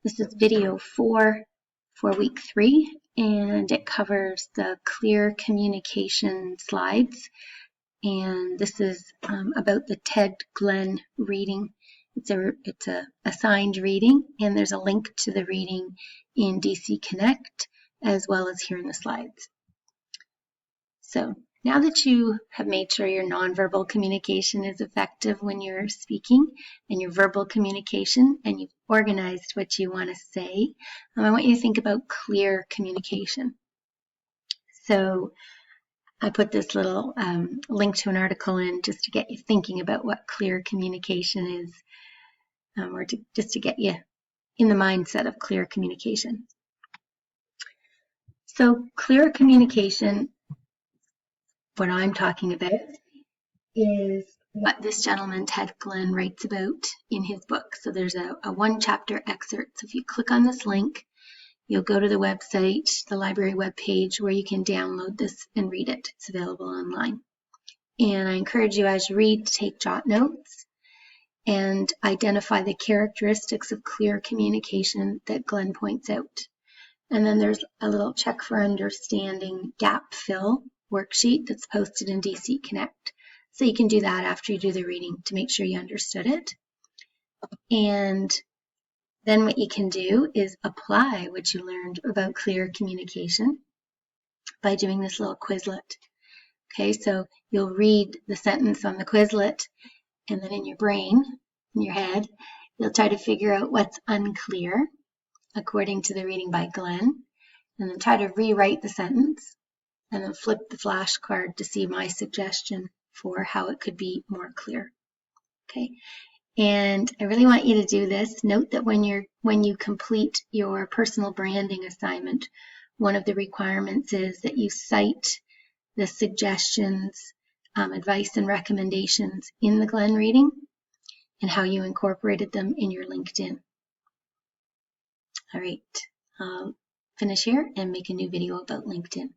This is video 4 for week 3, and it covers the clear communication slides. And this is about the Ted Glenn reading. It's a assigned reading, and there's a link to the reading in DC Connect as well as here in the slides. So now that you have made sure your nonverbal communication is effective when you're speaking and your verbal communication, and you've organized what you want to say, I want you to think about clear communication. So I put this little link to an article in just to get you thinking about what clear communication is, or just to get you in the mindset of clear communication. So clear communication, what I'm talking about, is what this gentleman, Ted Glenn, writes about in his book. So there's a one-chapter excerpt. So if you click on this link, you'll go to the website, the library webpage, where you can download this and read it. It's available online. And I encourage you, as you read, to take jot notes and identify the characteristics of clear communication that Glenn points out. And then there's a little check for understanding gap fill worksheet that's posted in DC Connect. So you can do that after you do the reading to make sure you understood it. And then what you can do is apply what you learned about clear communication by doing this little Quizlet. Okay, so you'll read the sentence on the Quizlet, and then in your brain, in your head, you'll try to figure out what's unclear according to the reading by Glenn, and then try to rewrite the sentence, and then flip the flashcard to see my suggestion for how it could be more clear. Okay, and I really want you to do this. Note that when you complete your personal branding assignment, one of the requirements is that you cite the suggestions, advice, and recommendations in the Glenn reading and how you incorporated them in your LinkedIn. All right, I'll finish here and make a new video about LinkedIn.